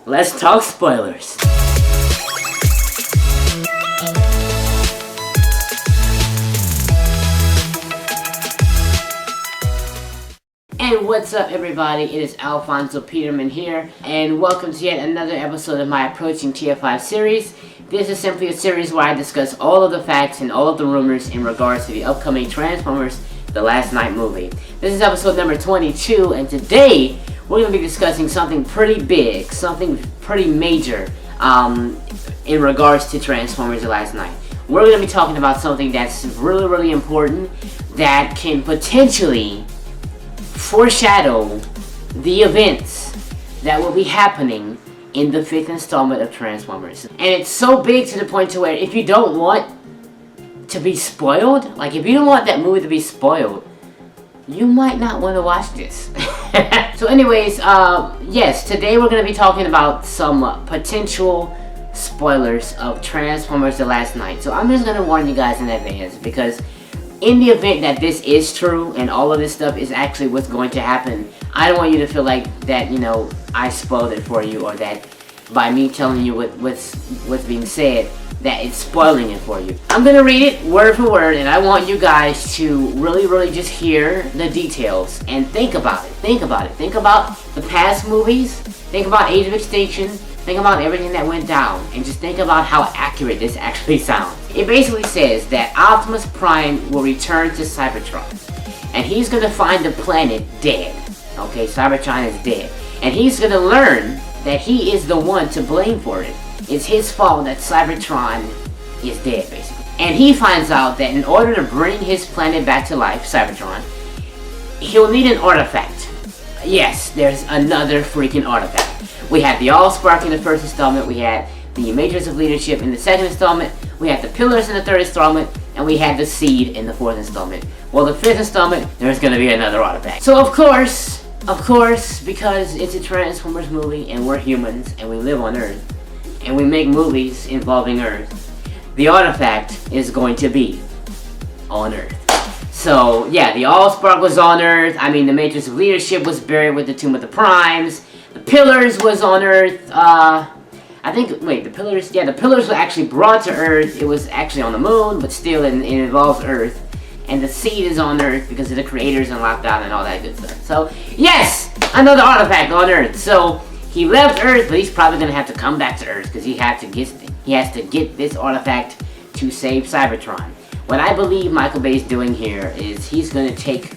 Let's talk spoilers. And what's up, everybody? It is Alfonso Peterman here, and welcome to yet another episode of my Approaching TF5 series. This is simply a series where I discuss all of the facts and all of the rumors in regards to the upcoming Transformers The Last Night movie. This is episode number 22, and today we're going to be discussing something pretty big, something pretty major in regards to Transformers The Last Night. We're going to be talking about something that's really important that can potentially foreshadow the events that will be happening in the 5th installment of Transformers. And it's so big to the point to where if you don't want to be spoiled, like if you don't want that movie to be spoiled, you might not want to watch this. So anyways, yes, today we're going to be talking about some potential spoilers of Transformers The Last Night. So I'm just going to warn you guys in advance, because in the event that this is true and all of this stuff is actually what's going to happen, I don't want you to feel like that, you know, I spoiled it for you, or that by me telling you what's being said, that it's spoiling it for you. I'm gonna read it word for word, and I want you guys to really just hear the details and think about it. Think about the past movies, think about Age of Extinction, think about everything that went down, and just think about how accurate this actually sounds. It basically says that Optimus Prime will return to Cybertron, and he's gonna find the planet dead. Okay, Cybertron is dead, and he's gonna learn that he is the one to blame for it. It's his fault that Cybertron is dead, basically. And he finds out that in order to bring his planet back to life, Cybertron, he'll need an artifact. Yes, there's another freaking artifact. We had the Allspark in the first installment, we had the Matrix of Leadership in the second installment, we had the Pillars in the third installment, and we had the Seed in the fourth installment. Well, the fifth installment, there's gonna be another artifact. So of course, because it's a Transformers movie and we're humans and we live on Earth, and we make movies involving Earth, the artifact is going to be on Earth. So yeah, the Allspark was on Earth. I mean, the Matrix of Leadership was buried with the Tomb of the Primes. The Pillars was on Earth. The Pillars were actually brought to Earth. It was actually on the moon, but still it involves Earth. And the Seed is on Earth because of the creators and lockdown and all that good stuff. So yes, another artifact on Earth. So he left Earth, but he's probably gonna have to come back to Earth because he has to get this artifact to save Cybertron. What I believe Michael Bay is doing here is he's gonna take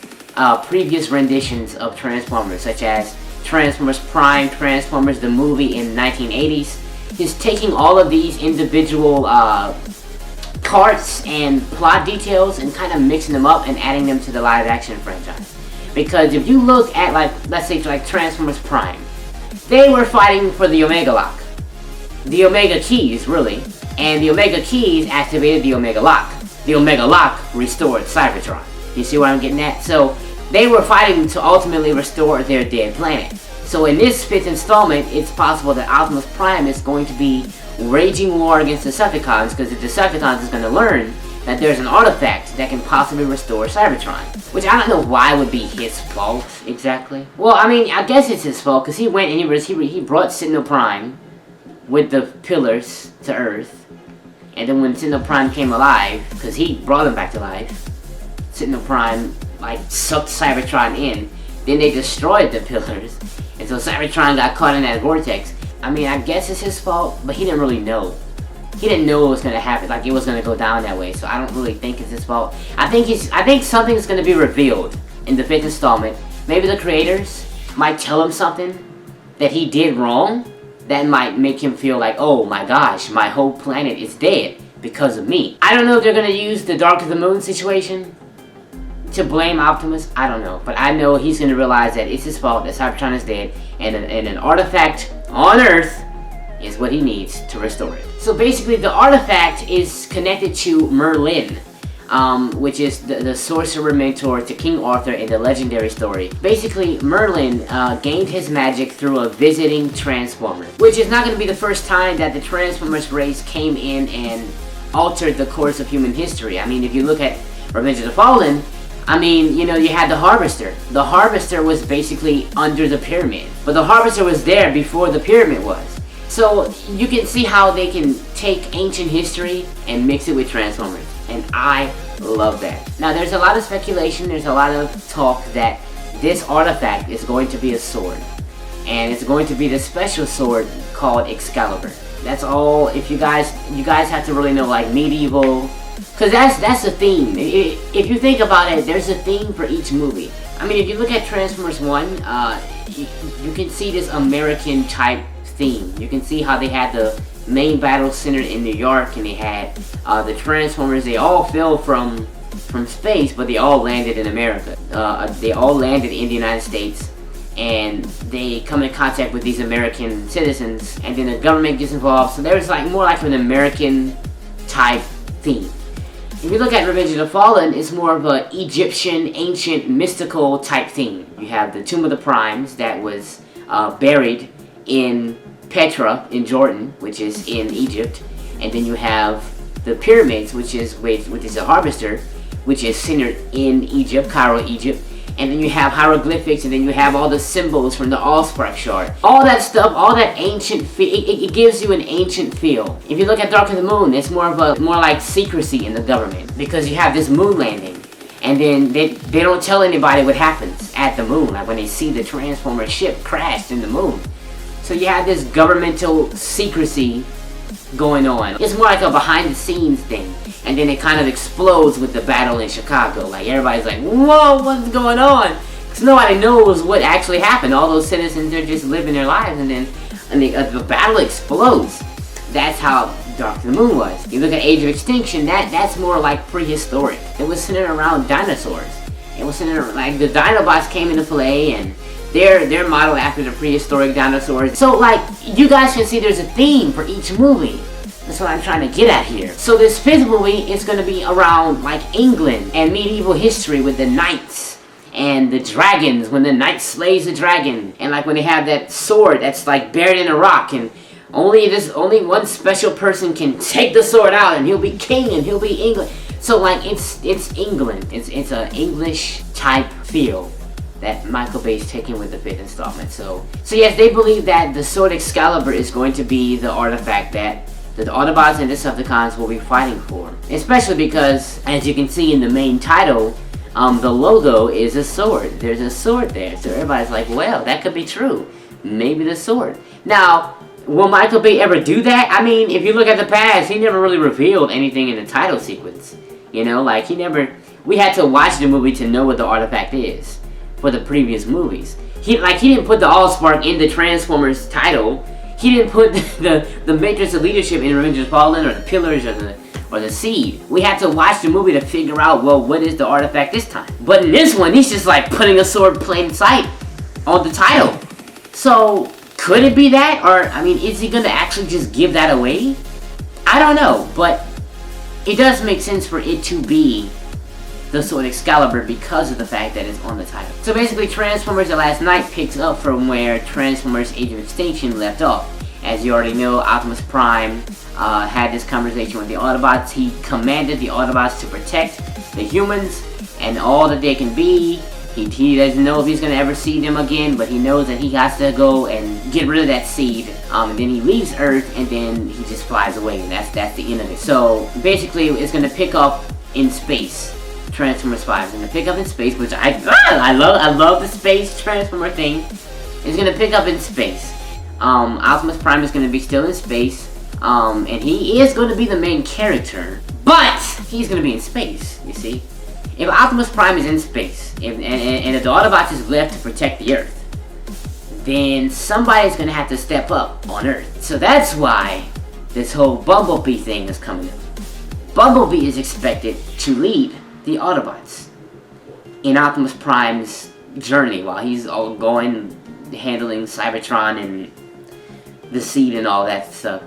previous renditions of Transformers, such as Transformers Prime, Transformers the movie in the 1980s. He's taking all of these individual parts and plot details and kind of mixing them up and adding them to the live action franchise. Because if you look at, like, let's say like Transformers Prime, they were fighting for the Omega Lock. The Omega Keys, really. And the Omega Keys activated the Omega Lock. The Omega Lock restored Cybertron. You see what I'm getting at? So they were fighting to ultimately restore their dead planet. So in this 5th installment, it's possible that Optimus Prime is going to be waging war against the Decepticons, because the Decepticons is going to learn that there's an artifact that can possibly restore Cybertron. Which I don't know why would be his fault, exactly. Well, I mean, I guess it's his fault, because he went and he brought Sentinel Prime with the Pillars to Earth. And then when Sentinel Prime came alive, because he brought him back to life, Sentinel Prime, like, sucked Cybertron in. Then they destroyed the Pillars. And so Cybertron got caught in that vortex. I mean, I guess it's his fault, but he didn't really know. He didn't know it was gonna happen, like it was gonna go down that way. So I don't really think it's his fault. I think something's gonna be revealed in the 5th installment. Maybe the creators might tell him something that he did wrong that might make him feel like, oh my gosh, my whole planet is dead because of me. I don't know if they're gonna use the Dark of the Moon situation to blame Optimus. I don't know, but I know he's gonna realize that it's his fault that Cybertron is dead, and an artifact on Earth is what he needs to restore it. So basically, the artifact is connected to Merlin, which is the sorcerer mentor to King Arthur in the legendary story. Basically, Merlin gained his magic through a visiting Transformer, which is not going to be the first time that the Transformers race came in and altered the course of human history. I mean, if you look at Revenge of the Fallen, I mean, you know, you had the Harvester. The Harvester was basically under the pyramid. But the Harvester was there before the pyramid was. So you can see how they can take ancient history and mix it with Transformers. And I love that. Now there's a lot of speculation, there's a lot of talk that this artifact is going to be a sword. And it's going to be the special sword called Excalibur. That's all. If you guys have to really know, like, medieval, because that's the theme. If you think about it, there's a theme for each movie. I mean, if you look at Transformers 1, you can see this American type theme. You can see how they had the main battle centered in New York, and they had the Transformers. They all fell from space, but they all landed in America. They all landed in the United States, and they come in contact with these American citizens, and then the government gets involved. So there's like more like an American type theme. If you look at Revenge of the Fallen, it's more of an Egyptian, ancient, mystical type theme. You have the Tomb of the Primes that was buried in Petra in Jordan, which is in Egypt, and then you have the pyramids, which is a Harvester, which is centered in Egypt, Cairo, Egypt. And then you have hieroglyphics, and then you have all the symbols from the Allspark shard. All that stuff, all that ancient it gives you an ancient feel. If you look at Dark of the Moon, it's more like secrecy in the government, because you have this moon landing, and then they don't tell anybody what happens at the moon, like when they see the Transformer ship crashed in the moon. So you have this governmental secrecy going on. It's more like a behind the scenes thing. And then it kind of explodes with the battle in Chicago. Like, everybody's like, whoa, what's going on? Because nobody knows what actually happened. All those citizens are just living their lives, and then the battle explodes. That's how Dark of the Moon was. You look at Age of Extinction, that's more like prehistoric. It was centered around dinosaurs. It was centered around, like, the Dinobots came into play, and they're modeled after the prehistoric dinosaurs. So, like, you guys can see there's a theme for each movie. That's what I'm trying to get at here. So this fifth movie is going to be around, like, England and medieval history with the knights and the dragons, when the knight slays the dragon, and like when they have that sword that's like buried in a rock, and only one special person can take the sword out, and he'll be king, and he'll be England. So like it's England. It's a English type feel that Michael Bay's taking with the fifth installment. So yes, they believe that the sword Excalibur is going to be the artifact that the Autobots and Decepticons will be fighting for. Especially because, as you can see in the main title, the logo is a sword. There's a sword there. So everybody's like, well, that could be true. Maybe the sword. Now, will Michael Bay ever do that? I mean, if you look at the past, he never really revealed anything in the title sequence. You know, like we had to watch the movie to know what the artifact is for the previous movies. He didn't put the Allspark in the Transformers title. He didn't put the Matrix of Leadership in Revenge of the Fallen, or the Pillars, or the Seed. We had to watch the movie to figure out, well, what is the artifact this time? But in this one, he's just like putting a sword plain sight on the title. So, could it be that? Or, I mean, is he going to actually just give that away? I don't know, but it does make sense for it to be the sword Excalibur because of the fact that it's on the title. So basically, Transformers The Last Knight picks up from where Transformers Age of Extinction left off. As you already know, Optimus Prime had this conversation with the Autobots. He commanded the Autobots to protect the humans and all that they can be. He doesn't know if he's going to ever see them again, but he knows that he has to go and get rid of that seed. And then he leaves Earth, and then he just flies away, and that's the end of it. So basically, it's going to pick up in space. Transformers 5 is going to pick up in space, which I love the space Transformer thing. It's going to pick up in space. Optimus Prime is going to be still in space, and he is going to be the main character, but he's going to be in space, you see. If Optimus Prime is in space, and if the Autobots is left to protect the Earth, then somebody's going to have to step up on Earth. So that's why this whole Bumblebee thing is coming up. Bumblebee is expected to lead the Autobots in Optimus Prime's journey while he's all going, handling Cybertron and the seed and all that stuff.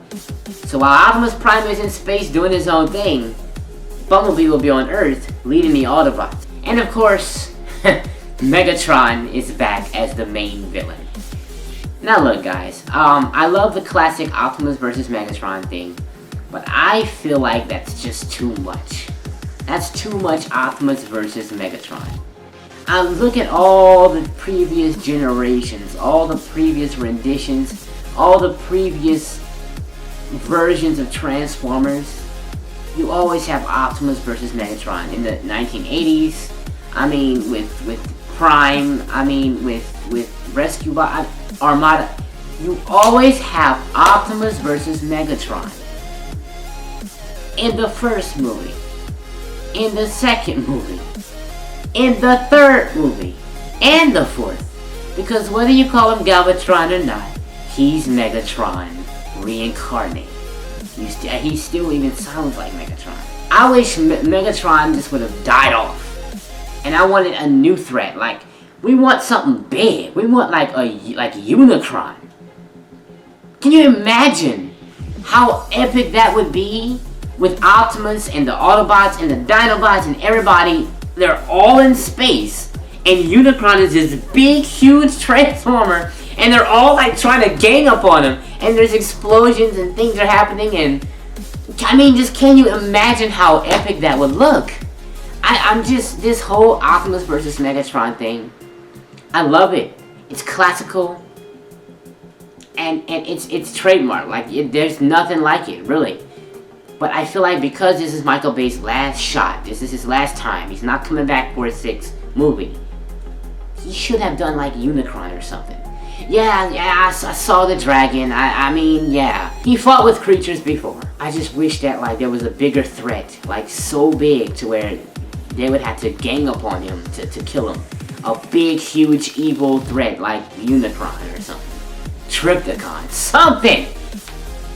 So while Optimus Prime is in space doing his own thing, Bumblebee will be on Earth leading the Autobots. And of course, Megatron is back as the main villain. Now look guys, I love the classic Optimus versus Megatron thing, but I feel like that's just too much. That's too much Optimus versus Megatron. I look at all the previous generations, all the previous renditions, all the previous versions of Transformers. You always have Optimus versus Megatron. In the 1980s, I mean with Prime, I mean with Rescue Bot, Armada, you always have Optimus versus Megatron. In the first movie, in the second movie, in the third movie, and the fourth. Because whether you call him Galvatron or not, he's Megatron reincarnated. He still even sounds like Megatron. I wish Megatron just would have died off. And I wanted a new threat. Like, we want something big. We want like Unicron. Can you imagine how epic that would be? With Optimus and the Autobots and the Dinobots and everybody, they're all in space, and Unicron is this big, huge Transformer, and they're all like trying to gang up on him, and there's explosions and things are happening, and I mean, just can you imagine how epic that would look? I'm just, this whole Optimus versus Megatron thing, I love it. It's classical, and it's trademark. Like, there's nothing like it, really. But I feel like because this is Michael Bay's last shot, this is his last time, he's not coming back for a sixth movie, he should have done like Unicron or something. Yeah, I saw the dragon, I mean, yeah. He fought with creatures before. I just wish that like there was a bigger threat, like so big to where they would have to gang up on him to kill him. A big, huge, evil threat like Unicron or something. Trypticon, something!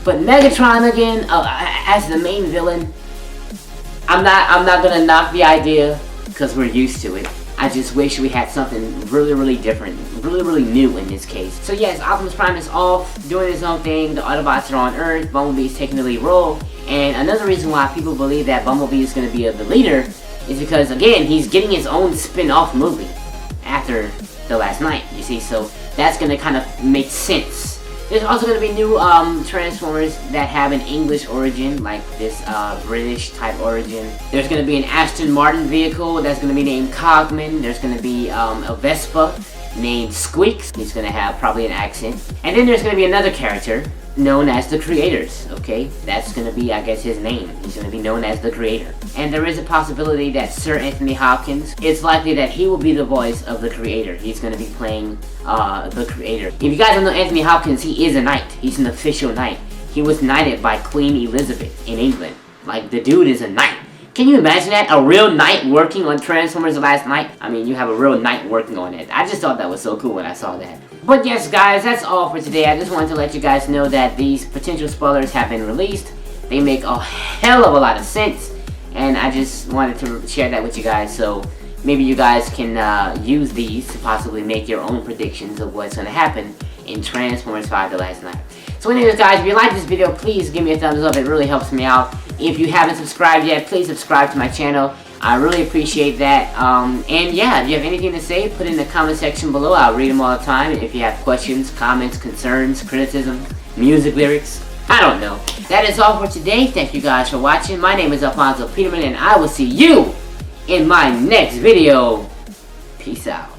But Megatron again, as the main villain, I'm not gonna knock the idea, because we're used to it. I just wish we had something really, really different, really, really new in this case. So yes, Optimus Prime is off, doing his own thing, the Autobots are on Earth, Bumblebee is taking the lead role, and another reason why people believe that Bumblebee is gonna be the leader is because, again, he's getting his own spin-off movie after The Last Knight, you see, so that's gonna kind of make sense. There's also going to be new Transformers that have an English origin, like this British type origin. There's going to be an Aston Martin vehicle that's going to be named Cogman. There's going to be a Vespa named Squeaks. He's going to have probably an accent. And then there's going to be another character known as the Creators, okay? That's going to be, I guess, his name. He's going to be known as the Creator. And there is a possibility that Sir Anthony Hopkins, it's likely that he will be the voice of the Creator. He's going to be playing the Creator. If you guys don't know Anthony Hopkins, he is a knight. He's an official knight. He was knighted by Queen Elizabeth in England. Like, the dude is a knight. Can you imagine that? A real knight working on Transformers The Last Knight? I mean, you have a real knight working on it. I just thought that was so cool when I saw that. But yes, guys, that's all for today. I just wanted to let you guys know that these potential spoilers have been released. They make a hell of a lot of sense. And I just wanted to share that with you guys. So maybe you guys can use these to possibly make your own predictions of what's going to happen in Transformers 5 The Last Knight. So anyways, guys, if you like this video, please give me a thumbs up. It really helps me out. If you haven't subscribed yet, please subscribe to my channel. I really appreciate that. And yeah, if you have anything to say, put it in the comment section below. I'll read them all the time. If you have questions, comments, concerns, criticism, music lyrics, I don't know. That is all for today. Thank you guys for watching. My name is Alfonso Peterman, and I will see you in my next video. Peace out.